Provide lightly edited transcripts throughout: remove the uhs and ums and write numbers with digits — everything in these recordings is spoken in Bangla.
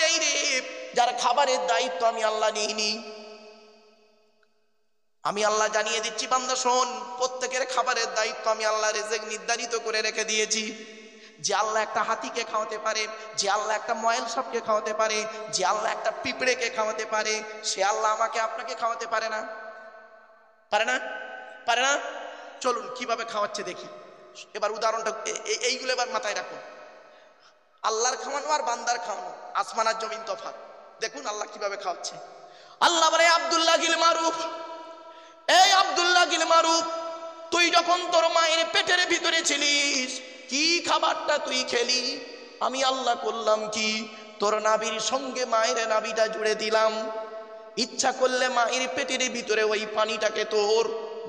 নেই রে, যার খাবারের দায়িত্ব আমি আল্লাহ নিইনি। আমি আল্লাহ জানিয়ে দিচ্ছি বান্দা শোন, প্রত্যেকের খাবারের দায়িত্ব আমি আল্লাহ রিজিক নির্ধারিত করে রেখে দিয়েছি। যে আল্লাহ একটা হাতিকে খাওয়াতে পারে, যে আল্লাহ একটা ময়েল সাপকে খাওয়াতে পারে, যে আল্লাহ একটা পিঁপড়েকে খাওয়াতে পারে, সে আল্লাহ আমাকে আপনাকে খাওয়াতে পারে না? পারে না? পারে না? চলুন কিভাবে খাওয়াচ্ছে দেখি। এবার উদাহরণটা এইগুলো এবার মাথায় রাখুন। আল্লাহর খাওয়ানো আর বান্দার খাওয়ানো আসমান আর জমিন তফাৎ। দেখুন আল্লাহ কিভাবে খাওয়াচ্ছে। আল্লাহ বলে আব্দুল্লাহ গিল মারুফ, এই আব্দুল্লাহ গিল মারুফ, তুই যখন তোর মায়ের পেটের ভিতরে ছিলিস, কি খাবারটা তুই খেলি? আমি আল্লাহ করলাম কি, তোর নাভির সঙ্গে মায়ের নাভিটা জুড়ে দিলাম। ইচ্ছা করলে মায়ের পেটের ভিতরে ওই পানিটাকে তোর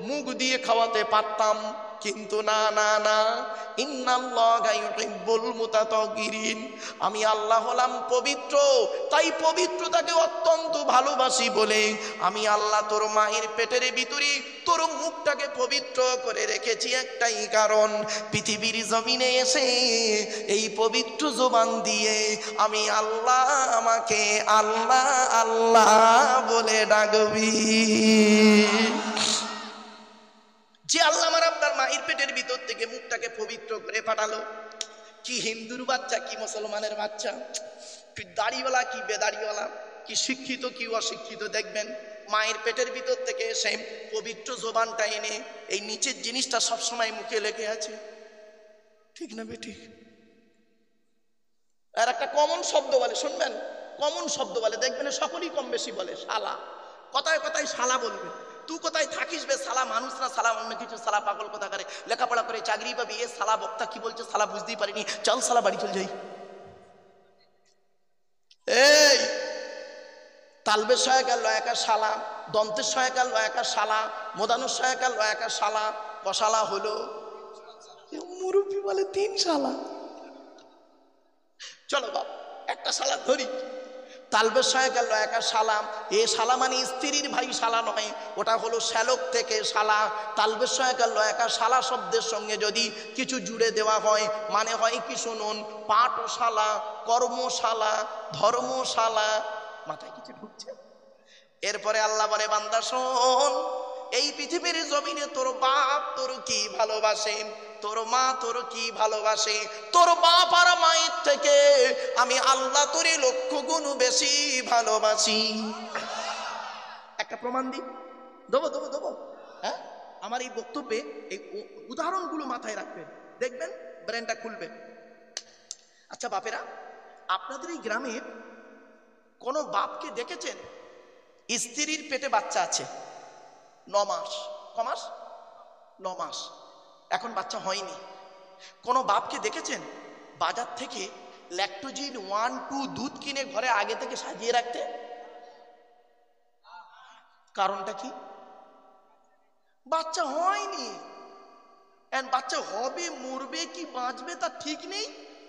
মুখ দিয়ে খাওয়াতে পারতাম, কিন্তু না না না, ইন্নাল্লাহা ইউহিব্বুল মুতাতাহহিরিন, আমি আল্লাহ হলাম পবিত্র, তাই পবিত্রতাকে অত্যন্ত ভালোবাসি বলে আমি আল্লাহ তোর মায়ের পেটের ভিতরে তোর মুখটাকে পবিত্র করে রেখেছি একটাই কারণ, পৃথিবীর জমিনে এসে এই পবিত্র জবান দিয়ে আমি আল্লাহ আমাকে আল্লাহ আল্লাহ বলে ডাকবি। যে আল্লাহ আমার আপনার মায়ের পেটের ভিতর থেকে মুখটাকে পবিত্র করে পাঠালো, কি হিন্দুর বাচ্চা কি মুসলমানের বাচ্চা, কি দাড়িওয়ালা কি বেদাড়িওয়ালা, কি শিক্ষিত কি অশিক্ষিত, দেখবেন মায়ের পেটের ভিতর থেকে এসে পবিত্র জবানটা এনে এই নিচের জিনিসটা সবসময় মুখে লেগে আছে। ঠিক না বেঠিক? আর একটা কমন শব্দ বলে, শুনবেন, কমন শব্দ বলে, দেখবেন সকলেই কম বেশি বলে, শালা। কথায় কথায় শালা বলবে। তুই কোথায় থাকিস বে শালা, মানুষ না শালা অন্য কিছু, শালা পাগল কথা করে, লেখাপড়া করে চাকরি পাবি, এ শালা বক্তা কি বলছে শালা বুঝতেই পারিনি, চল শালা বাড়ি চল যাই। এই তালবের সহায়কার লয়াকা শালা, দন্তের সহায়কার লয়াকা শালা, মোদানুর সহায়কার লয়াকা শালা, কশালা হলো মুরব্বী বলে 3 শালা। চলো বাপ একটা শালা ধরি। তালবের সহায়কার লয়াকা শালা, এ শালা মানে স্ত্রীর ভাই শালা নয়, ওটা হলো শ্যালক থেকে শালা। তালবের সহায়কার লয়াকা শালা শব্দের সঙ্গে যদি কিছু জুড়ে দেওয়া হয় মানে হয় কি শুনুন, পাঠশালা, কর্মশালা, ধর্মশালা। মাথায় কিছু ঢুকছে? এরপরে আল্লাহ বলে বান্দা শোন, এই পৃথিবীর জমিনে তোর বাপ তোর কি ভালোবাসে, তোর মা তোর কি ভালোবাসে, তোর বাপ আর মায়ের থেকে আমি আল্লাহ তোরে 1,00,000 গুণ বেশি ভালোবাসি। একটা প্রমাণ দিই, দেবো দেবো দেবো। হ্যাঁ, আমার এই বক্তব্যে এই উদাহরণগুলো মাথায় রাখবেন, দেখবেন ব্রেনটা খুলবে। আচ্ছা বাপেরা, আপনাদের এই গ্রামে কোনো বাপকে দেখেছেন স্ত্রীর পেটে বাচ্চা আছে 9 মাস? ক মাস? 9 মাস, এখন বাচ্চা হয়নি। কোনো বাপকে দেখেছেন বাজার থেকে ল্যাকটোজিন 1-2 দুধ কিনে ঘরে আগে থেকে সাজিয়ে রাখতে? কারণটা কি? বাচ্চা হয়নি। বাচ্চা হবে, মরবে কি বাঁচবে তার ঠিক নেই,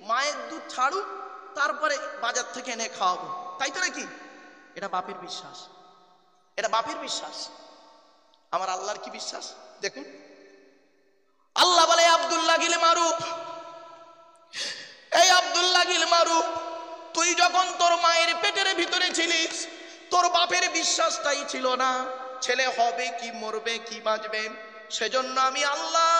মায়ের দুধ ছাড়ুক তারপরে বাজার থেকে এনে খাওয়াবো, তাই তো নাকি? এটা বাপের বিশ্বাস, এটা বাপের বিশ্বাস। আমার আল্লাহর কি বিশ্বাস দেখুন। আল্লাহ বলে আব্দুল্লাহ গিল মারুফ, এই আব্দুল্লাহ গিল মারুফ, তুই যখন তোর মায়ের পেটের ভিতরে ছিলিস তোর বাপের বিশ্বাসটাই ছিল না ছেলে হবে কি মরবে কি বাঁচবে। সেজন্য আমি আল্লাহ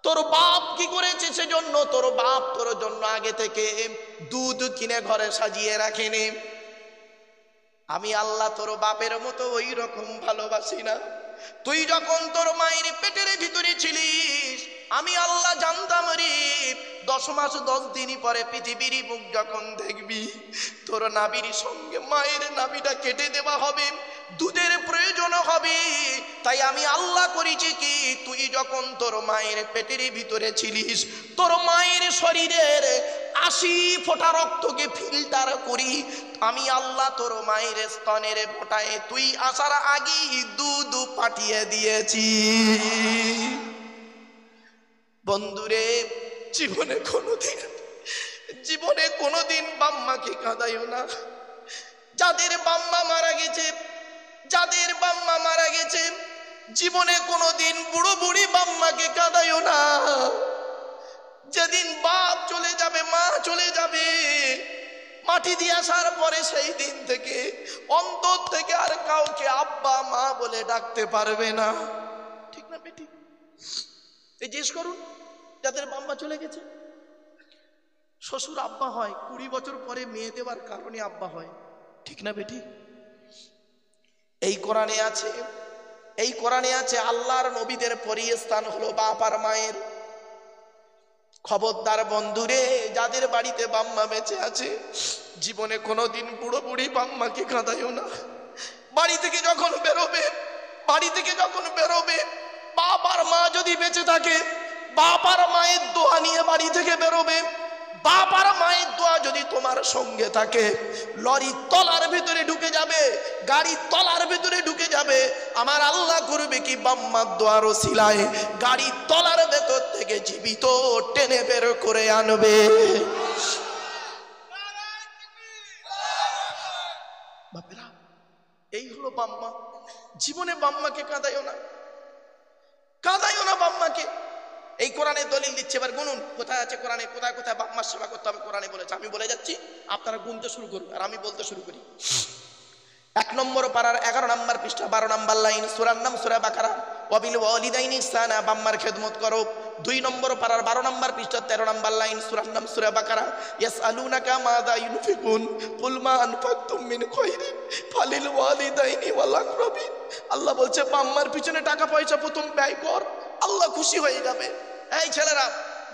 তোর বাপ কি করেছে, সেজন্য তোর বাপ তোর জন্য আগে থেকে দুধ কিনে ঘরে সাজিয়ে রাখেনি। আমি আল্লাহ তোর বাপের মতো ওই রকম ভালোবাসি না। তুই যখন তোর মায়ের পেটের ভিতরে ছিলিস আমি আল্লাহ জানতাম রে 10 মাস 10 দিন পরে পৃথিবীর মুখ যখন দেখবি তোর নাভির সঙ্গে মায়ের নাভিটা কেটে দেওয়া হবে, দুধের প্রয়োজন হবে। তাই আমি আল্লাহ করেছি কি, তুই যখন তোর মায়ের পেটের ভিতরে ছিলিস তোর মায়ের শরীরের 80 ফোঁটা রক্তকে ফিল্টার করি আমি আল্লাহ তোর মায়ের স্তনের ফোঁটায় তুই আসার আগেই দুধ পাঠিয়ে দিয়েছি। বন্ধুরে, জীবনে কোনোদিন বাম্মাকে কাঁদাইও না। যাদের বাম্মা মারা গেছে জীবনে কোনোদিন বুড়ো বুড়ি বাম্মাকে কাঁদাইও না। যেদিন বাপ চলে যাবে, মা চলে যাবে, মাটি দিয়ে আসার পরে সেই দিন থেকে অন্তর থেকে আর কাউকে আব্বা মা বলে ডাকতে পারবে না। ঠিক না বেটি? এই জিজ্ঞেস করুন যাদের বাম্মা চলে গেছে, শ্বশুর আব্বা হয় 20 বছর পরে মেয়ে দেওয়ার কারণে আব্বা হয়। ঠিক না বেটি? এই কোরআনে আছে, এই কোরআনে আছে আল্লাহর নবীদের পরিস্থান হলো বাপ আর মায়ের। খবরদার বন্ধুরে, যাদের বাড়িতে বাম্মা বেঁচে আছে জীবনে কোনোদিন বুড়ো বুড়ি বাম্মাকে কাঁদাইও না। বাড়ি থেকে যখন বেরোবে বাপ আর মা যদি বেঁচে থাকে, বাপ আর মায়ের দোয়া নিয়ে বাড়ি থেকে বেরোবে। বাপ আর মায়ের দোয়া যদি তোমার সঙ্গে থাকে, লরির তলার ভিতরে ঢুকে যাবে, গাড়ির তলার ভিতরে ঢুকে যাবে, আমার আল্লাহ করবে কি বাম্মার দোয়ার ওসিলায় গাড়ির তলার ভেতর থেকে জীবিত টেনে বের করে আনবে। বাপেরা, এই হলো বাম্মা। জীবনে বাম্মাকে কাঁদাইও না, কাঁদাইও না বাম্মাকে। এই কোরআনে দলিল দিচ্ছে। এবার গুনুন কোথায় আছে কোরআনে, কোথায় কোথায় বাপ-মার সেবা করতে হবে কোরআনে বলেছে। আমি বলে যাচ্ছি, আপনারা গুনতে শুরু করুন আর আমি বলতে শুরু করি। 1 নম্বর পারার 11 নম্বর পৃষ্ঠা 12 নম্বর লাইন, সূরার নাম সূরা বাকারা, ওয়াবিল ওয়ালিদাইনি ইহসানা, বাম্মার খেদমত করো। 2 নম্বর পারার 12 নম্বর পৃষ্ঠা 13 নম্বর লাইন, সূরার নাম সূরা বাকারা, ইয়াসআলুনাকা মাযা ইউনফিকুন কুল মা আনফাকতুম মিন খায়রিন ফালিল ওয়ালিদাইনি ওয়াল আকরাবিন। আল্লাহ বলছে বাম্মার পিছনে টাকা পয়সা প্রথম ব্যয় কর, আল্লাহ খুশি হয়ে যাবে। এই ছেলেরা,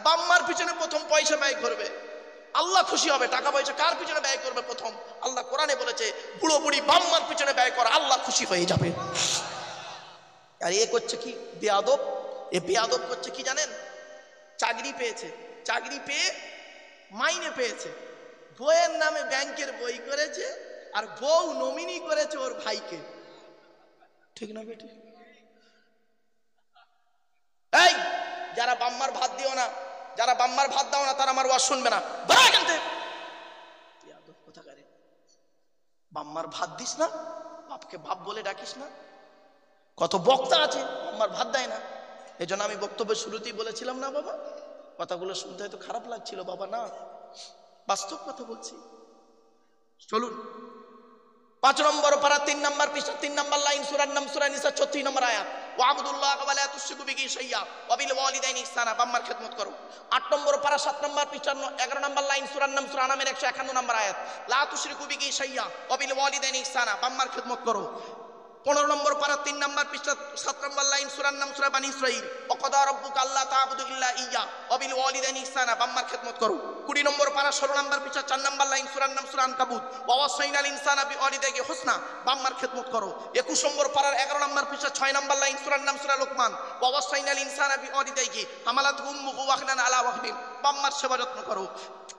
বাম্মার পিছনে প্রথম পয়সা ব্যয় করবে, আল্লাহ খুশি হবে। টাকা পয়সা কার পিছনে ব্যয় করবে প্রথম? আল্লাহ কোরআনে বলেছে বুড়ো বুড়ি বাম্মার পিছনে ব্যয় করা, আল্লাহ খুশি হয়ে যাবে। আর এ করছে কি বেয়াদব? এ বেয়াদব করছে কি জানেন? চাকরি পেয়েছে, চাকরি পেয়ে মাইনে পেয়েছে, বইয়ের নামে ব্যাংকের বই করেছে, আর বউ নমিনি করেছে ওর ভাইকে। ঠিক না বেটি? এই যারা বাম্মার ভাত দিও না, যারা বাম্মার ভাত দাও না, তারা আমার ওয়াজ শুনবে না। বাম্মার ভাত দিস না, বাপকে বাপ বলে ডাকিস না। কত বক্তা আছে বাম্মার ভাত দেয় না। এই জন্য আমি বক্তব্যের শুরুতেই বলেছিলাম না বাবা, কথাগুলো শুনতে হয়তো খারাপ লাগছিল বাবা, না বাস্তব কথা বলছি। চলুন 5 নম্বর পারা 3 নম্বর পৃষ্ঠা 3 নম্বর লাইন, সূরার নাম সূরা নিসা 34 নম্বর আয়াত, ওয়াবুদুল্লাহ ওয়া লা তুশরিকু বিহি শাইয়্যা ওয়া বিল ওয়ালিদাইনি ইহসানা, বাম্মার খেদমত করো। 8 নম্বর পারা 7 নম্বর পৃষ্ঠা 11 নম্বর লাইন, সূরার নাম সূরা নামের 151 নম্বর আয়াত, লা তুশরিকু বিহি শাইয়্যা ওয়া বিল ওয়ালিদাইনি ইহসানা, বাম্মার খেদমত করো। 15 নম্বর পারা 3 নম্বর পৃষ্ঠা 7 নম্বর লাইন, সূরার নাম সূরা বানী ইসরাঈল, ওয়া ক্বাদা রাব্বুকা আল্লা তা'বুদু ইল্লা ইয়্যা ওয়া বিল ওয়ালিদাইনি ইহসানা, বাম্মার খেদমত করো। 20 নম্বর পারা 16 নম্বর পৃষ্ঠা 4 নম্বর লাইন, সূরার নাম সূরা আনকাবুত, ওয়া ওয়াসাইনাল ইনসানা বিওয়ালিদাইহি হুসনা, বাম্মার খেদমত করো। 21 নম্বর পারার 11 নম্বর পৃষ্ঠা 6 নম্বর লাইন, সূরার নাম সূরা লোকমান, ওয়া ওয়াসাইনাল ইনসানা বিওয়ালিদাইহি হামালাতহু উম্মুহু ওয়াহনান আলা ওয়াহনিন, বাম্মার সেবা যত্ন করো।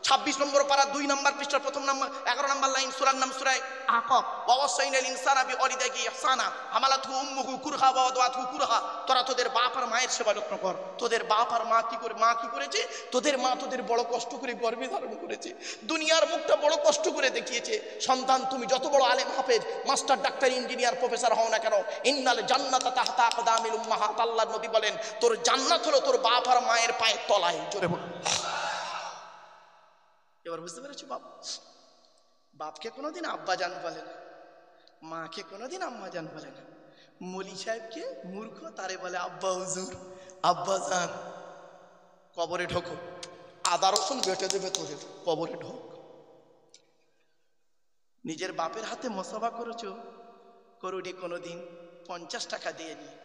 26 নম্বর পারা 2 নম্বর পৃষ্ঠা 1 নম্বর 11 নম্বর লাইন, সূরার নাম সূরা আকাব, ওয়া ওয়াসাইনাল ইনসানা বিওয়ালিদাইহি ইহসানা হামালাতহু উম্মুহু কুরহা ওয়া ওয়াদাতহু কুরহা। তোরা তোদের বাপ আর মায়ের সেবা যত্ন কর। তোদের বাপ আর মা কি করে, মা কি করেছে? তোদের মা তোদের বড় কষ্ট করে গর্ভে ধারণ করেছে, দুনিয়ার মুখটা বড় কষ্ট করে দেখিয়েছে। সন্তান, তুমি যত বড় আলেম, হাফেজ, মাস্টার, ডাক্তার, ইঞ্জিনিয়ার, প্রফেসর হও না কেন, ইন্নাল জান্নাতা তাহতা আকদামিল উম্মাহাত, আল্লাহর নবী বলেন তোর জান্নাত হলো তোর বাপ আর মায়ের পায়ের তলায়। জোরে বল। এবার বুঝতে পেরেছো? বাপকে কোনোদিন আব্বা জান বলে না, মাকে কোনোদিন আম্মা জান বলে না। মলি সাহেবকে মূর্খ, তারে বলে আব্বা হুজুর, আব্বা জান। কবরে ঢোকো, আদা রসুন বেটে দেবে তোদের, কবরে ঢোক। নিজের বাপের হাতে মোসাফা করেছো, করুনি কোনোদিন 50 টাকা দিয়ে নিয়ে।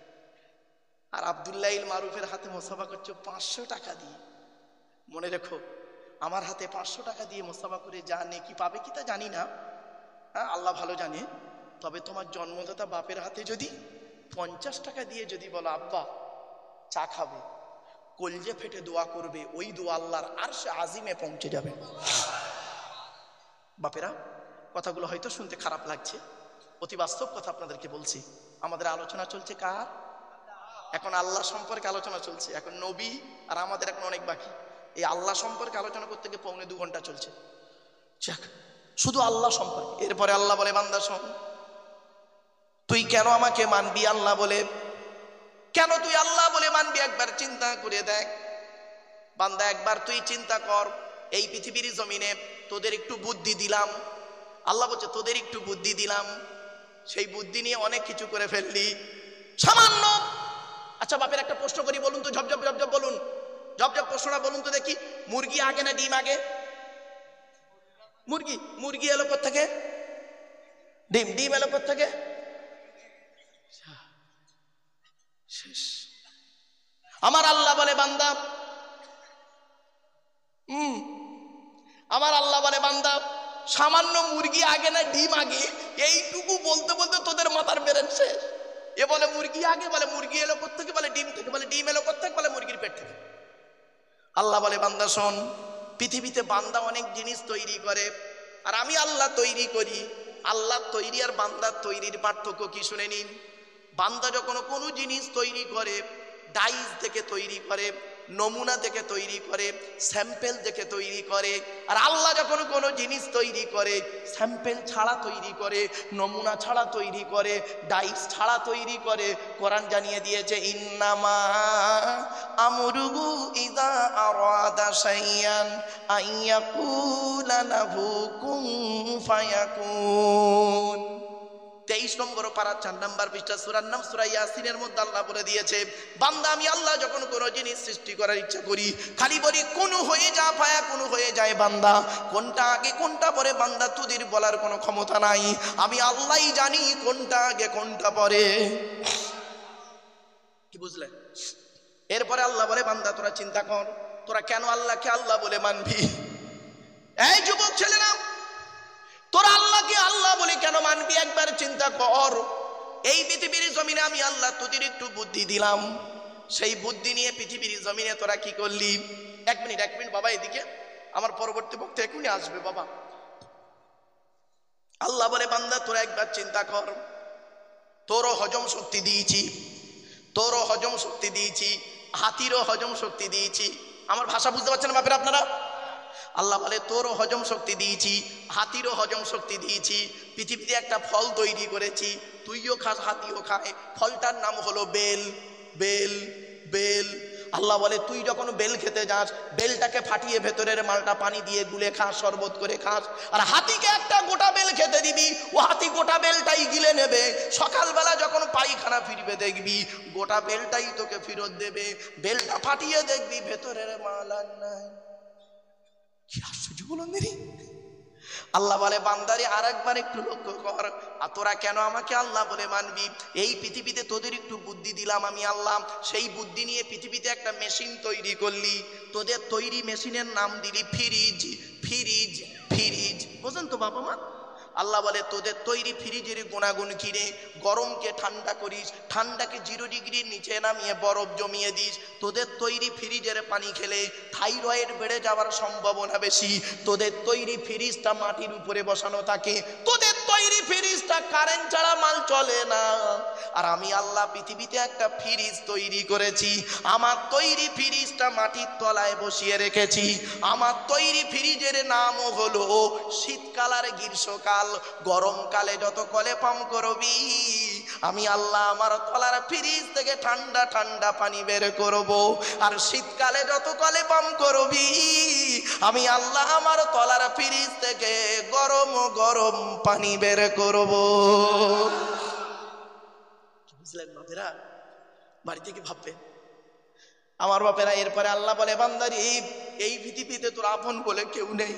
আর আব্দুল্লাহ ইল মারুফের হাতে মোসাফা করছো 500 টাকা দিয়ে। মনে রেখো, আমার হাতে 500 টাকা দিয়ে মোসাফা করে যা নেকি পাবে কি তা জানি না, হ্যাঁ আল্লাহ ভালো জানে। তবে তোমার জন্মদাতা বাপের হাতে যদি 50 টাকা দিয়ে যদি বলো আব্বা চা খাবে, কলজে ফেটে দোয়া করবে, ওই দোয়া আল্লাহর আরশে আজিমে পৌঁছে যাবে। বাপেরা, কথাগুলো হয়তো শুনতে খারাপ লাগছে, অতি বাস্তব কথা আপনাদেরকে বলছি। আমাদের আলোচনা চলছে কার? এখন আল্লাহ সম্পর্কে আলোচনা চলছে। এখন নবী আর আমাদের এখন অনেক বাকি। এই আল্লাহ সম্পর্কে আলোচনা করতে গিয়ে 2.25 ঘন্টা চলছে। যাক, শুধু আল্লাহ সম্পর্কে। এরপরে আল্লাহ বলে, বান্দা শোন, তুই কেন আমাকে মানবি? আল্লাহ বলে, কেন তুই আল্লাহ বলে মানবি? একবার চিন্তা করে দেখ বান্দা, একবার তুই চিন্তা কর। এই পৃথিবীর জমিনে তোদের একটু বুদ্ধি দিলাম। আল্লাহ বলছে তোদের একটু বুদ্ধি দিলাম, সেই বুদ্ধি নিয়ে অনেক কিছু করে ফেললি সামান্য। আচ্ছা বাপের একটা প্রশ্ন করি, বলুন তো, ঝপঝপ ঝপঝপ বলুন, ঝপঝপ প্রশ্নটা বলুন তো দেখি, মুরগি আগে না ডিম আগে? মুরগি। মুরগি এলো কোত্থেকে? ডিম। ডিম এলো কোত্থেকে? শেষ। আমার আল্লাহ বলে বান্দা, আমার আল্লাহ বলে বান্দা, সামান্য মুরগি আগে না ডিম আগে? এইটুকু বলতে বলতে তোদের মাথার ব্রেন শেষ। এ বলে মুরগি আগে, বলে মুরগি এলো কোত্থেকে, বলে ডিম থেকে, বলে ডিম এলো কোত্থেকে, বলে মুরগির পেট থেকে। আল্লাহ বলে বান্দা শোন, পৃথিবীতে বান্দা অনেক জিনিস তৈরি করে, আর আমি আল্লাহ তৈরি করি। আল্লাহ তৈরি আর বান্দার তৈরির পার্থক্য কি শুনে নিন। বান্দা যখন কোনো জিনিস তৈরি করে, ডাইস থেকে তৈরি করে, নমুনা থেকে তৈরি করে, স্যাম্পেল থেকে তৈরি করে। আর আল্লাহ যখন কোনো জিনিস তৈরি করে, স্যাম্পেল ছাড়া তৈরি করে, নমুনা ছাড়া তৈরি করে, ডাইস ছাড়া তৈরি করে। কোরআন জানিয়ে দিয়েছে ইন্নামা আমরুহু ইযা আরাদা শাইআন আইয়াকুলা লাহু কুন ফায়াকুন। 23 নম্বর পারা 4 নম্বর পৃষ্ঠা, সূরার নাম সূরা ইয়াসিনের মধ্যে আল্লাহ বলে দিয়েছে, বান্দা আমি আল্লাহ যখন কোনো জিনিস সৃষ্টি করার ইচ্ছা করি, খালি বলি কোন হয়ে যা, ফায়া কোন হয়ে যায়। বান্দা কোনটা আগে কোনটা পরে, বান্দা তোদের বলার কোনো ক্ষমতা নাই। আমি আল্লাহই জানি কোনটা আগে কোনটা পরে। কি বুঝলে? এরপরে আল্লাহ বলে বান্দা তোরা চিন্তা কর, তোরা কেন আল্লাহকে আল্লাহ বলে মানবি? এই যুবক ছেলেরা, তোরা আল্লাহকে আল্লাহ বলে কেন মানবি? একবার চিন্তা কর। এই পৃথিবীর জমিনে আমি আল্লাহ তোদের একটু বুদ্ধি দিলাম, সেই বুদ্ধি নিয়ে পৃথিবীর জমিনে তোরা কি করলি? এক মিনিট বাবা, এদিকে আমার পরবর্তী বক্তা এখনই আসবে বাবা। আল্লাহ বলে বান্দা তোরা একবার চিন্তা কর, তোরও হজম শক্তি দিয়েছি, তোরও হজম শক্তি দিয়েছি, হাতিরও হজম শক্তি দিয়েছি। আমার ভাষা বুঝতে পারছেন বাপের আপনারা? আল্লাহ বলে তোরও হজম শক্তি দিয়েছি, হাতিরও হজম শক্তি দিয়েছি। পৃথিবীতে একটা ফল তৈরি করেছি, তুইও খাস হাতিও খায়। ফলটার নাম হলো বেল। Bell bell. আল্লাহ বলে তুই যখন বেল খেতে যাস, বেলটাকে ফাটিয়ে ভেতরের মালটা পানি দিয়ে গুলে খাস, শরবত করে খাস। আর হাতিকে একটা গোটা বেল খেতে দিবি, ও হাতি গোটা বেলটাই গিলে নেবে। সকালবেলা যখন পায়খানা ফিরবে দেখবি গোটা বেলটাই তোকে ফেরত দেবে। বেলটা ফাটিয়ে দেখবি ভেতরের মাল আর নাই। কি আশ্চর্য বলুন দেরি। আল্লাহ বলে বান্দারে আর একবার একটু লক্ষ্য কর, আর তোরা কেন আমাকে আল্লাহ বলে মানবি? এই পৃথিবীতে তোদের একটু বুদ্ধি দিলাম আমি আল্লাহ, সেই বুদ্ধি নিয়ে পৃথিবীতে একটা মেশিন তৈরি করলি। তোদের তৈরি মেশিনের নাম দিলি ফ্রিজ। ফ্রিজ ফ্রিজ বোঝেন তো বাবা মা? আল্লাহ বলে তোদের তৈরি ফ্রিজের গুণাগুণ কিনে, গরমকে ঠান্ডা করিস, ঠান্ডাকে 0 ডিগ্রির নিচে নামিয়ে বরফ জমিয়ে দিস। তোদের তৈরি ফ্রিজের পানি খেলে থাইরয়েড বেড়ে যাওয়ার সম্ভাবনা বেশি। তোদের তৈরি ফ্রিজটা মাটির উপরে বসানো থাকে, তোদের তৈরি ফ্রিজটা কারেন্ট ছাড়া মাল চলে না। আর আমি আল্লাহ পৃথিবীতে একটা ফ্রিজ তৈরি করেছি, আমার তৈরি ফ্রিজটা মাটির তলায় বসিয়ে রেখেছি। আমার তৈরি ফ্রিজের নাম হলো শীতকাল আর গ্রীষ্মকাল। গরমকালে যত কলে পাম্প করবি, আমি আল্লাহ আমার তলার ফ্রিজ থেকে ঠান্ডা ঠান্ডা পানি বের করব। আর শীতকালে যত কলে পাম্প করবি, আমি আল্লাহ আমার তলার ফ্রিজ থেকে গরম গরম পানি বের করব। বুঝলেন বাপেরা? বাড়ি থেকে ভাববেন আমার বাপেরা। এরপরে আল্লাহ বলে বান্দারি এই পৃথিবীতে তোর আপন বলে কেউ নেই,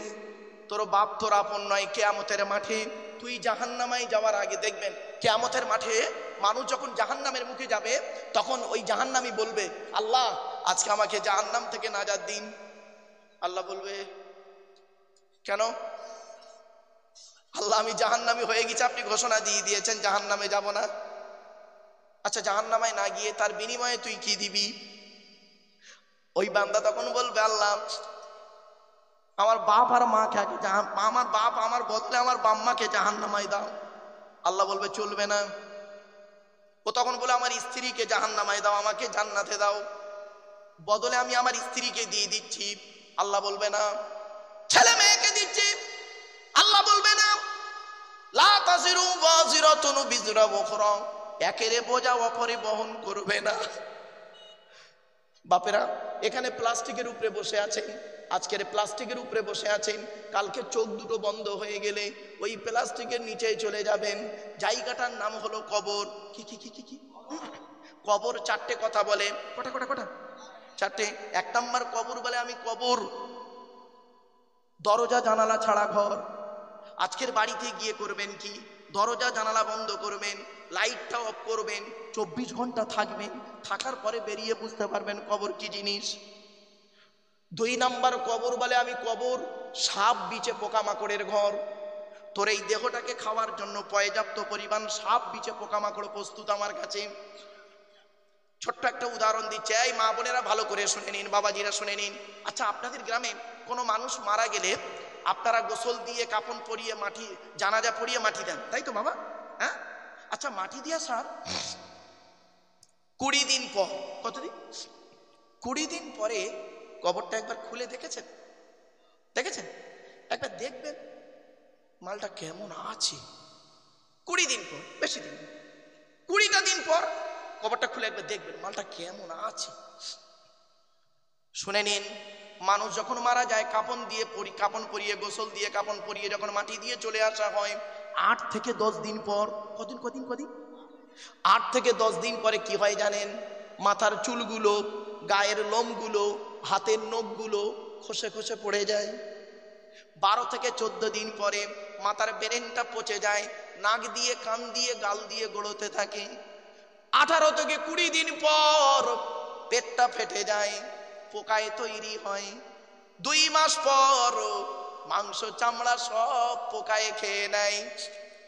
তোর বাপ তোর আপন নয়। কিয়ামতের মাঠে তুই জাহান্নামায় যাওয়ার আগে দেখবেন, কিয়ামতের মাঠে মানুষ যখন জাহান্নামের মুখে যাবে, তখন ওই জাহান্নামী বলবে আল্লাহ আজকে আমাকে জাহান্নাম থেকে নাজাত দিন। আল্লাহ বলবে কেন? আল্লাহ আমি জাহান্নামী হয়ে গেছি, আপনি ঘোষণা দিয়ে দিয়েছেন জাহান্নামে যাব না। আচ্ছা জাহান্নামায় না গিয়ে তার বিনিময়ে তুই কি দিবি? ওই বান্দা তখন বলবে আল্লাহ আমার বাপ আর মাকে আগে আমার বাপ আমার বদলে আমার বাম্মাকে জাহান্নামায় দাও। আল্লাহ বলবে চলবে না। ও তখন বলে আমার স্ত্রীকে জাহান্নামায় দাও, আমাকে জান্নাতে দাও, বদলে আমি আমার স্ত্রীকে দিয়ে দিচ্ছি। আল্লাহ বলবে না। ছেলে মেয়েকে দিচ্ছি, আল্লাহ বলবে না। লা তাজিরু ওয়াজিরাতুন বিজরা উখরা, একের বোঝা অপরে বহন করবে না। বাপেরা এখানে প্লাস্টিকের উপরে বসে আছেন, আজকের প্লাস্টিকের উপরে বসে আছেন, কালকে চোখ দুটো বন্ধ হয়ে গেলে ওই প্লাস্টিকের নিচে চলে যাবেন। জায়গাটার নাম হলো কবর। কি কি কি কি কি কবর চারটে কথা বলে। কটা কটা কটা? চারটে। এক নাম্বার কবর বলে আমি কবর, দরজা জানালা ছাড়া ঘর। আজকের বাড়িতে গিয়ে করবেন কি, দরজা জানালা বন্ধ করবেন, লাইটটা অফ করবেন, 24 ঘন্টা থাকবেন, থাকার পরে বেরিয়ে বুঝতে পারবেন কবর কি জিনিস। 2 নাম্বার কবর বলে আমি কবর, সাপ বিছে পোকামাকড়ের ঘর। তোর এই দেহটাকে খাওয়ার জন্য পর্যাপ্ত পরিমাণ সাপ বিছে পোকামাকড় প্রস্তুত আমার কাছে। ছোট্ট একটা উদাহরণ দিচ্ছে, এই মা বোনেরা ভালো করে শুনে নিন, বাবাজিরা শুনে নিন। আচ্ছা, আপনাদের গ্রামে কোনো মানুষ মারা গেলে আপনারা গোসল দিয়ে কাপন পরিয়ে মাটি, জানাজা পরিয়ে মাটি দেন, তাই তো বাবা? হ্যাঁ। আচ্ছা, মাটি দিয়া স্যার 20 দিন পর, কতদিন? 20 দিন পরে কবরটা একবার খুলে দেখেছেন? দেখেছেন? একবার দেখবেন মালটা কেমন আছে। 20 দিন পর, বেশি দিন, 20টা দিন পর কবরটা খুলে একবার দেখবেন মালটা কেমন আছে। শুনে নিন, মানুষ যখন মারা যায় কাপন দিয়ে কাপন পরিয়ে, গোসল দিয়ে কাপন পরিয়ে যখন মাটি দিয়ে চলে আসা হয়, 8 থেকে 10 দিন পর, কদিন কদিন কদিন 8 থেকে 10 দিন পরে কি হয় জানেন? মাথার চুলগুলো, গায়ের লোমগুলো, হাতের নখগুলো খসে খসে পড়ে যায়। 12 থেকে 14 দিন পরে মাথার ব্রেনটা পচে যায়, নাক দিয়ে, কান দিয়ে, গাল দিয়ে গড়োতে থাকে। 18 থেকে 20 দিন পর পেটটা ফেটে যায়, পোকায় তৈরি হয়। 2 মাস পর মাংস চামড়া সব পোকায় খেয়ে নেয়।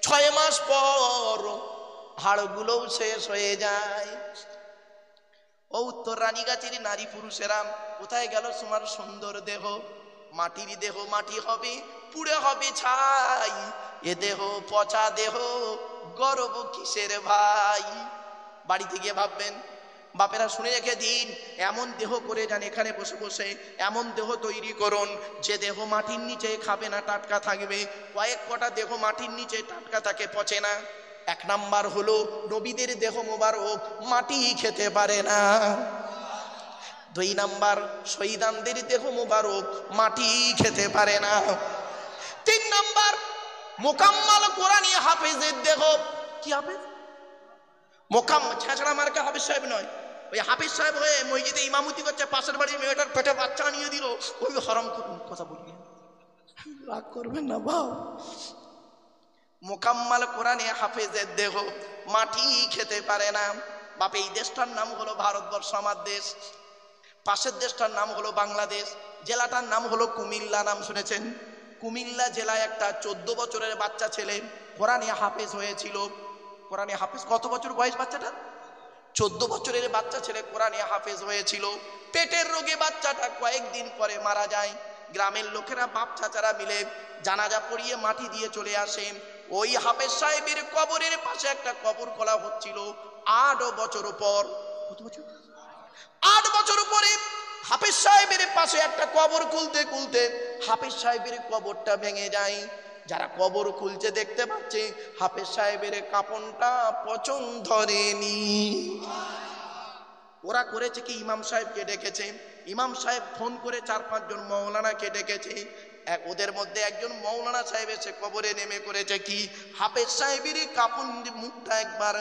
6 মাস পর হাড়গুলোও শেষ হয়ে যায়। ও উত্তর রানীগাছির নারী পুরুষেরা, কোথায় গেল তোমার সুন্দর দেহ? মাটির দেহ মাটি হবে, পুড়ে হবে ছাই। এ দেহ পচা দেহ, গর্ব কিসের ভাই? বাড়িতে গিয়ে ভাববেন। বাপেরা শুনে রেখে দিন, এমন দেহ করে যান এখানে বসে বসে, এমন দেহ তৈরি করুন যে দেহ মাটির নিচে খাবে না, টাটকা থাকবে। কয়েক কটা দেহ মাটির নিচে টাটকা থাকে, পচে না। 1 নাম্বার হলো নবীদের দেহ মোবারক মাটি খেতে পারে না। 2 নাম্বার শহীদানদের দেহ মোবারক মাটি খেতে পারে না। 3 নাম্বার মোকাম্মাল কোরআনী হাফেজের দেহ। কি হাফেজ? ছেঁচড়া মার্কা হাফেজ সাহেব নয়, ওই হাফেজ সাহেব হয়ে মসজিদে ইমামতি করছে, পাশের বাড়ির মেয়েটার পেটে বাচ্চা নিয়ে দিল, ওই হারাম কথা বলবেন, রাগ করবেন না বাপ। মোকাম্মাল কোরআনে হাফেজের দেহ মাটি খেতে পারে না। বাপ, এই দেশটার নাম হলো ভারতবর্ষ, আমার দেশ। পাশের দেশটার নাম হলো বাংলাদেশ। জেলাটার নাম হলো কুমিল্লা, নাম শুনেছেন? কুমিল্লা জেলায় একটা 14 বছরের বাচ্চা ছেলে কোরআনে হাফেজ হয়েছিল। কোরআনে হাফেজ কত বছর বয়স বাচ্চাটা? 14 বছরের বাচ্চা ছেলে কোরআনে হাফেজ হয়েছিল। পেটের রোগে বাচ্চাটা কয়েকদিন পরে মারা যায়। গ্রামের লোকেরা, বাপ চাচারা মিলে জানাজা পড়িয়ে মাটি দিয়ে চলে আসেন। ওই হাফেজ সাহেবের কবরের পাশে একটা কবর খোলা হচ্ছিল 8 বছর পর। কত বছর? 8 বছর পরে হাফেজ সাহেবের পাশে একটা কবর খুলতে খুলতে হাফেজ সাহেবের কবরটা ভেঙে যায়। যারা কবর খুলছে দেখতে পাচ্ছে হাফেজ সাহেবের কাপনটা পচন ধরেনি। ওরা করেছে কি, ইমাম সাহেবকে ডেকেছে। ইমাম সাহেব ফোন করে 4-5 জন মৌলানাকে ডেকেছে। ওদের মধ্যে একজন মৌলানা সাহেব এসে কবরে নেমে করেছে কি, হাফেজ সাহেবের কাপন মুখটা একবার,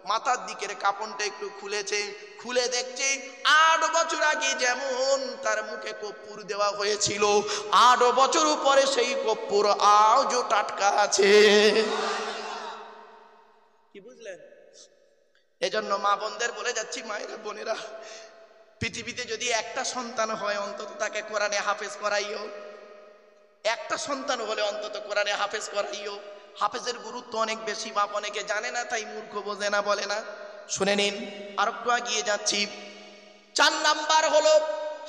মাথার দিকের কাপনটা একটু খুলেছে, খুলে দেখছে 8 বছর আগে যেমন তার মুখে কর্পূর দেওয়া হয়েছিল, 8 বছর পরে সেই কর্পূর আজও টাটকা আছে। কি বুঝলেন? এজন্য মা বোনদের বলে যাচ্ছি, মায়েরা বোনেরা, পৃথিবীতে যদি একটা সন্তান হয় অন্তত তাকে কোরআনে হাফেজ করাইও। একটা সন্তান হলে অন্তত কোরআনে হাফেজ করাইও। হাফেজের গুরুত্ব অনেক বেশি, বাপ অনেকে জানে না, তাই মূর্খ বোঝে না, বলে না। শুনে নিন, আর একটু এগিয়ে যাচ্ছি। 4 নাম্বার হলো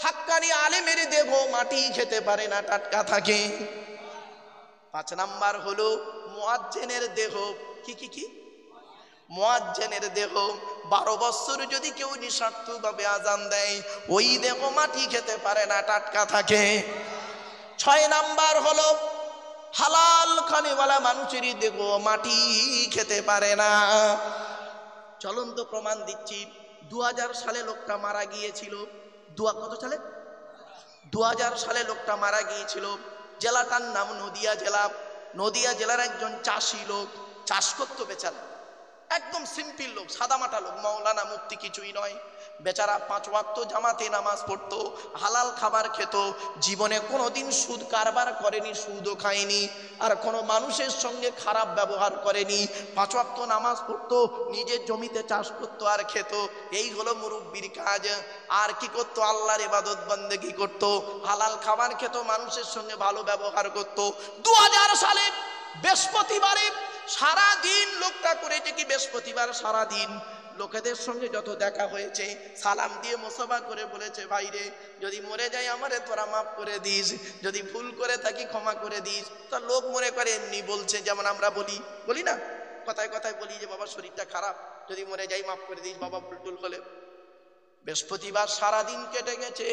হাক্কানি আলেমের দেহ মাটি খেতে পারে না, টাটকা থাকে। 5 নাম্বার হলো মুয়াজ্জিনের দেহ। কি কি কি? মুয়াজ্জিনের দেহ 12 বছর যদি কেউ নিঃস্বার্থভাবে আজান দেয়, ওই দেহ মাটি খেতে পারে না, টাটকা থাকে। 6 নাম্বার হলো হালাল খানেওয়ালা মানুষের দেহ মাটি খেতে পারে না। চলন্ত প্রমাণ দিচ্ছি। 2000 সালে লোকটা মারা গিয়েছিল। কত সালে? 2000 সালে লোকটা মারা গিয়েছিল। জেলাটার নাম নদিয়া জেলা। নদিয়া জেলার একজন চাষি লোক, চাষ করতো বেচারা, একদম সিম্পল লোক, সাদামাটা লোক, মাওলানা মুফতি কিছুই নয়। বেচারা 5 ওয়াক্ত জামাতে নামাজ পড়তো, হালাল খাবার খেত, জীবনে কোনোদিন সুদ কারবার করেনি, সুদও খায়নি, আর কোনো মানুষের সঙ্গে খারাপ ব্যবহার করেনি। 5 ওয়াক্ত নামাজ পড়তো, নিজের জমিতে চাষ করতো আর খেত। এই হলো মুরব্বির কাজ। আর কি করতো? আল্লাহর ইবাদত বন্দেগী করতো, হালাল খাবার খেত, মানুষের সঙ্গে ভালো ব্যবহার করতো। 2000 সালে বৃহস্পতিবারে সারা দিন লোকটা করেছে কি, বৃহস্পতিবার সারা দিন লোকেদের সঙ্গে যত দেখা হয়েছে সালাম দিয়ে মোসাফা করে বলেছে, ভাই রে, যদি মরে যাই আমারে তোরা মাফ করে দিস, যদি ভুল করে থাকি ক্ষমা করে দিস। তা লোক মনে করে এমনি বলছে, যেমন আমরা বলি না, কথায় কথায় বলি যে বাবা শরীরটা খারাপ, যদি মরে যাই মাফ করে দিস বাবা, ভুল টুল হলে। বৃহস্পতিবার সারাদিন কেটে গেছে,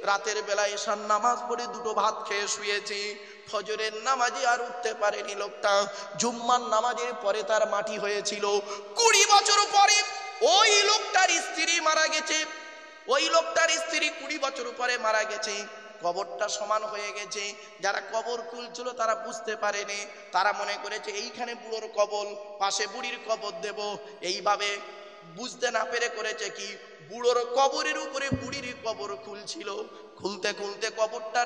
রাতের বেলায় এশার নামাজ পড়ে 2টো ভাত খেয়ে শুয়েছে। ফজরের নামাজে আর উঠতে পারেনি লোকটা। জুম্মার নামাজের পরে তার মাটি হয়েছিল। 20 বছর পরে ওই লোকটার স্ত্রী মারা গেছে। ওই লোকটার স্ত্রী 20 বছর পরে মারা গেছে। কবরটা সমান হয়ে গেছে। যারা কবর তুলছিল তারা বুঝতে পারেনি, তারা মনে করেছে এইখানে বুড়োর কবর, পাশে বুড়ির কবর দেব। এইভাবে বুঝতে না পেরে করেছে কি, বুড়োর কবরের উপরে বুড়ির কবর খুলছিল। খুলতে খুলতে কবরটা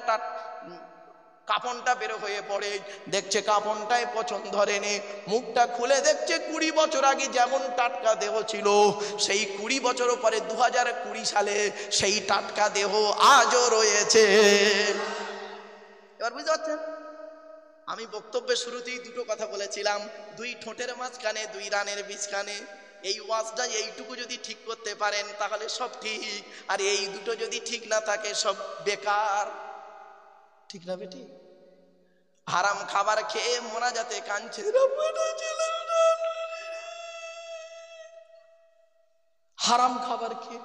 কাপড়টা বের হয়ে পড়ে, দেখছে কাপড়টায় পছন্দ ধরেনি। মুখটা খুলে দেখছে 20 বছর আগে যেমন টাটকা দেহ ছিল, সেই 20 বছর পরে 2020 সালে সেই টাটকা দেহ আজও রয়েছে। এবার বুঝতে পারছেন? আমি বক্তব্যের শুরুতেই 2টো কথা বলেছিলাম, 2 ঠোঁটের মাঝখানে 2 রানের বীজখানে। এই ওয়াজটা এইটুকু যদি ঠিক করতে পারেন তাহলে সব ঠিক, আর এই 2টো যদি ঠিক না থাকে সব বেকার। ঠিক না বেটি? হারাম খাবার খেয়ে মোনাজাতে কাঁদছে, হারাম খাবার খেয়ে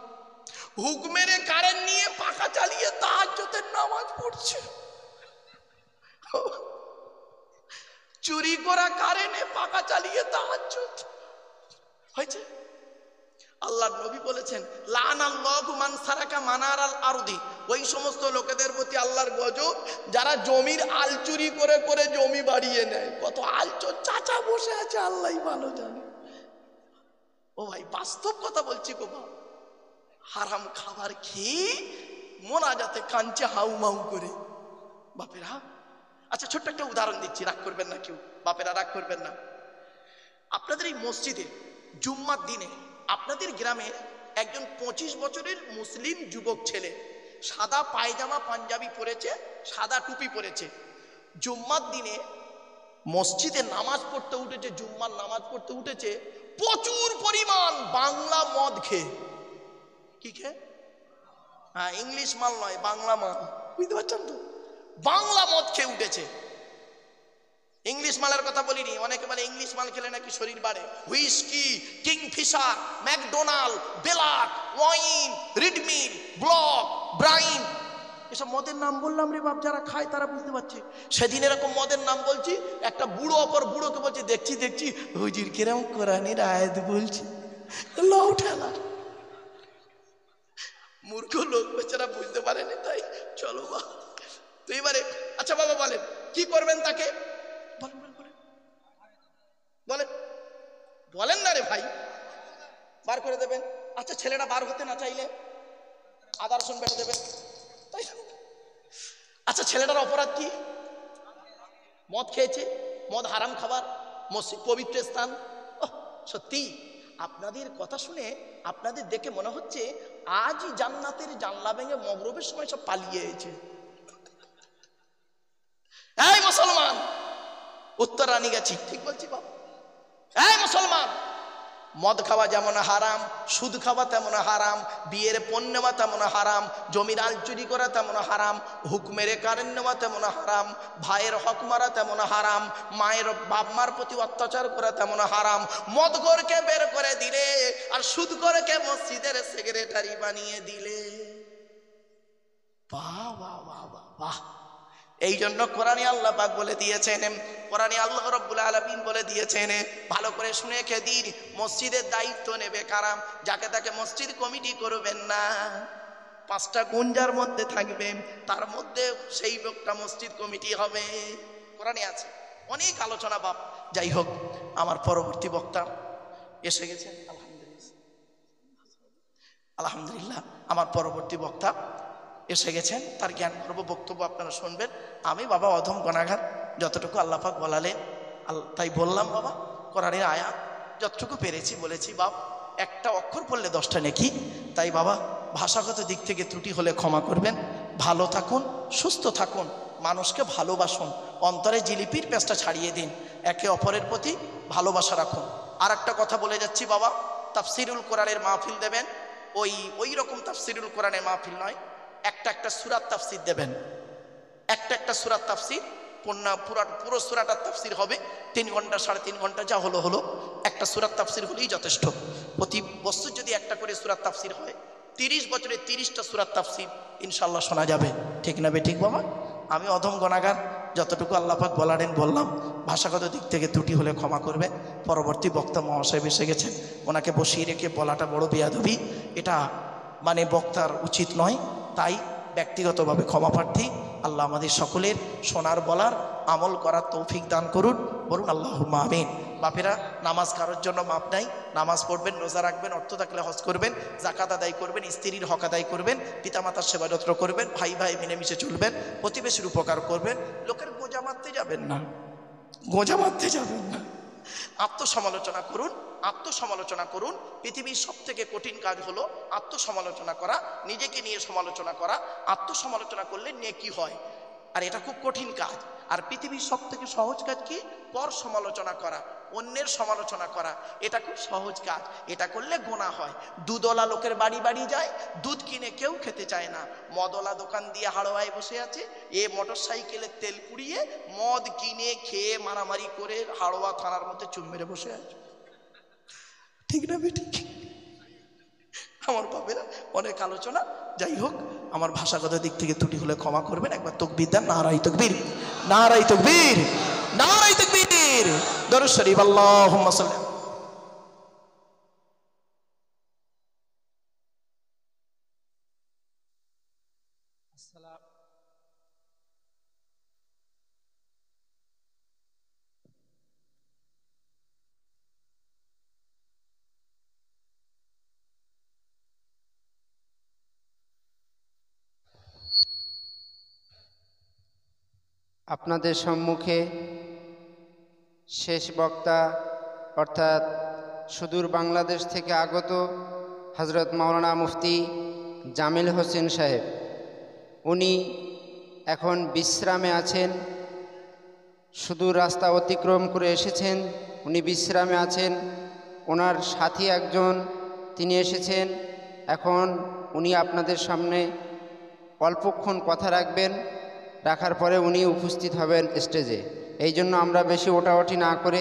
হুকুমের কারেন্ট নিয়ে পাখা চালিয়ে তাহাজ্জুদের নামাজ পড়ছে। চুরি করা কারেন্টে পাখা চালিয়ে তাহাজ্জুদ হয়েছে। আল্লাহর নবী বলেছেন, লানাল্লাহু মান সারাকা মানারাল আরদি, ওই সমস্ত লোকেদের প্রতি আল্লাহর গজব যারা জমির আল চুরি করে করে জমি বাড়িয়ে নেয়। কত আলচোর চাচা বসে আছে আল্লাহই ভালো জানে। ও ভাই, বাস্তব কথা বলছি গো বাবা। হারাম খাবার খেয়ে মোনাজাতে কাঁদছে হাউমাউ করে বাপেরা। আচ্ছা, ছোট্ট একটা উদাহরণ দিচ্ছি, রাগ করবেন না কেউ, বাপেরা রাগ করবেন না। আপনাদের এই মসজিদে জুম্মার দিনে আপনাদের গ্রামের একজন 25 বছরের মুসলিম যুবক ছেলে সাদা পায়জামা পাঞ্জাবি পরেছে, সাদা টুপি পরেছে, জুম্মার দিনে মসজিদে নামাজ পড়তে উঠেছে। জুম্মার নামাজ পড়তে উঠেছে প্রচুর পরিমাণ বাংলা মদ খেয়ে। কি খেয়ে? হ্যাঁ, ইংলিশ মাল নয়, বাংলা মাল। বুঝতে পারছেন তো? বাংলা মদ খেয়ে উঠেছে। ইংলিশ মালের কথা বলিনি, অনেকে বলে ইংলিশ মাল খেলে নাকি শরীর বাড়ে। হুইস্কি, কিংফিশার, ম্যাকডোনাল্ড, বেলাট, ওয়াইন, রিডমিল, ব্লক, ব্রাইন, এসব মদের নাম বললাম রে বাপ। যারা খায় তারা বুঝতে পারছে। সেদিন এরকম মদের নাম বলছি, একটা বুড়ো অপর বুড়োকে বলছে, দেখছি হুজুর কিরম কোরআনের আয়াত বলছি, লও ঠেলা। মূর্খ লোক বেচারা বুঝতে পারেনি, তাই চলো বা। তো এবারে আচ্ছা বাবা বলেন কি করবেন তাকে? বলেন বলেন না রে ভাই, বার করে দেবেন। আচ্ছা, ছেলেটা বার হতে না চাইলে আদর্শন বেটে দেবেন, তাই? আচ্ছা, ছেলেটার অপরাধ কি? মদ খেয়েছে, মদ হারাম খাবার, মসজিদ পবিত্র স্থান। সত্যি আপনাদের কথা শুনে, আপনাদের দেখে মনে হচ্ছে আজই জান্নাতের জানলা ভেঙে মগরবের সময় সব পালিয়ে এসেছে। এই মুসলমান, উত্তর রানী গেছি, ঠিক বলছি বাবা? এই মুসলমান, মদ খাওয়া যেমন হারাম, সুদ খাওয়া তেমন হারাম, বিয়ের পণ নেওয়া তেমন হারাম, জমির আল চুরি করা তেমন হারাম, হুকুমের কারেন্ট নেওয়া তেমন হারাম, ভাইয়ের হক মারা তেমন হারাম, মায়ের বাপ মার প্রতি অত্যাচার করা তেমন হারাম। মদখোরকে বের করে দিলে আর সুদখোরকে মসজিদের সেক্রেটারি বানিয়ে দিলে। বাহ বাহ বাহ বাহ বাহ। এই জন্য কোরআনে আল্লাহ পাক বলে দিয়েছেন, কোরআনে আল্লাহ রাব্বুল আলামিন বলে দিয়েছেন, ভালো করে শুনে খেদিন, মসজিদের দায়িত্ব নেবে কারা? যাকে তাকে মসজিদ কমিটি করবেন না। 5টা গুঞ্জার মধ্যে থাকবে, তার মধ্যে সেই লোকটা মসজিদ কমিটি হবে। কোরআনে আছে, অনেক আলোচনা বাপ। যাই হোক, আমার পরবর্তী বক্তা এসে গেছেন। আলহামদুলিল্লাহ, আমার পরবর্তী বক্তা এসে গেছেন, তার জ্ঞান করব, বক্তব্য আপনারা শুনবেন। আমি বাবা অধম গুনাহগার, যতটুকু আল্লাহ পাক বলালেন তাই বললাম বাবা। কোরআনের আয়াত যতটুকু পেরেছি বলেছি বাপ। একটা অক্ষর পড়লে 10টা নেকি। তাই বাবা, ভাষাগত দিক থেকে ত্রুটি হলে ক্ষমা করবেন। ভালো থাকুন, সুস্থ থাকুন, মানুষকে ভালোবাসুন, অন্তরে জিলিপির পেঁচটা ছাড়িয়ে দিন, একে অপরের প্রতি ভালোবাসা রাখুন। আর একটা কথা বলে যাচ্ছি বাবা, তাফসিরুল কোরআনের মাহফিল দেবেন, ওই রকম তাফসিরুল কোরআনের মাহফিল নয়, একটা সূরার তাফসির দেবেন। একটা সূরার তাফসির, পুরো সূরাটার তাফসির হবে 3 ঘন্টা 3.5 ঘন্টা, যা হলো একটা সূরার তাফসির হলেই যথেষ্ট। প্রতি বছর যদি একটা করে সূরার তাফসির হয়, 30 বছরে 30টা সূরার তাফসির ইনশাআল্লাহ শোনা যাবে। ঠিক না ঠিক বাবা? আমি অধম গুনাহগার, যতটুকু আল্লাহ পাক বলারেন বললাম। ভাষাগত দিক থেকে ত্রুটি হলে ক্ষমা করবে। পরবর্তী বক্তা মহাশয় এসে গেছেন, ওনাকে বসিয়ে রেখে বলাটা বড় বেয়াদবি, এটা মানে বক্তার উচিত নয়। তাই ব্যক্তিগতভাবে ক্ষমা প্রার্থী। আল্লাহ আমাদের সকলের শোনার বলার আমল করার তৌফিক দান করুন, বলুন আল্লাহুম্মা আমিন। বাপেরা, নামাজ কারোর জন্য মাপ নাই, নামাজ পড়বেন, রোজা রাখবেন, অর্থ থাকলে হজ করবেন, জাকাত আদায় করবেন, স্ত্রীর হক আদায় করবেন, পিতামাতার সেবা যত্ন করবেন, ভাই ভাই মিলেমিশে চলবেন, প্রতিবেশীর উপকার করবেন, লোকের গোঁজা মারতে যাবেন না, গোঁজা মারতে যাবেন না। আত্মসমালোচনা করুন, আত্মসমালোচনা করুন। পৃথিবীর সবথেকে কঠিন কাজ হলো আত্মসমালোচনা করা, নিজেকে নিয়ে সমালোচনা করা। আত্মসমালোচনা করলে নেকি হয়, আর এটা খুব কঠিন কাজ। আর পৃথিবীর সবথেকে সহজ কাজ কি? পর সমালোচনা করা, অন্যের সমালোচনা করা। এটা খুব সহজ কাজ, এটা করলে গোনা হয়। দুধওয়ালা লোকের বাড়ি বাড়ি যায়, দুধ কিনে কেউ খেতে চায় না। মদওয়ালা দোকান দিয়ে হাড়োয়ায় বসে আছে, এ মোটর সাইকেলের তেল পুড়িয়ে মদ কিনে খেয়ে মারামারি করে হাড়োয়া থানার মধ্যে চুম মেরে বসে আছে। ঠিক না ঠিক? আমার বাবেরা, অনেক আলোচনা। যাই হোক, আমার ভাষাগত দিক থেকে ত্রুটি হলে ক্ষমা করবেন। একবার তাকবীর দেন, নারায়ে তাকবীর, নারায়ে তাকবীর, নারায়ে তাকবীর। দরুদ শরীফ, আল্লাহুম্মা সাল্লি। আপনাদের সম্মুখে শেষ বক্তা, অর্থাৎ সুদূর বাংলাদেশ থেকে আগত হযরত মাওলানা মুফতি জামিল হোসেন সাহেব, উনি এখন বিশ্রামে আছেন। সুদূর রাস্তা অতিক্রম করে এসেছেন, উনি বিশ্রামে আছেন। ওনার সাথী একজন, তিনি এসেছেন। এখন উনি আপনাদের সামনে অল্পক্ষণ কথা রাখবেন, রাখার পরে উনি উপস্থিত হবেন স্টেজে। এই জন্য আমরা বেশি ওঠাওঠি না করে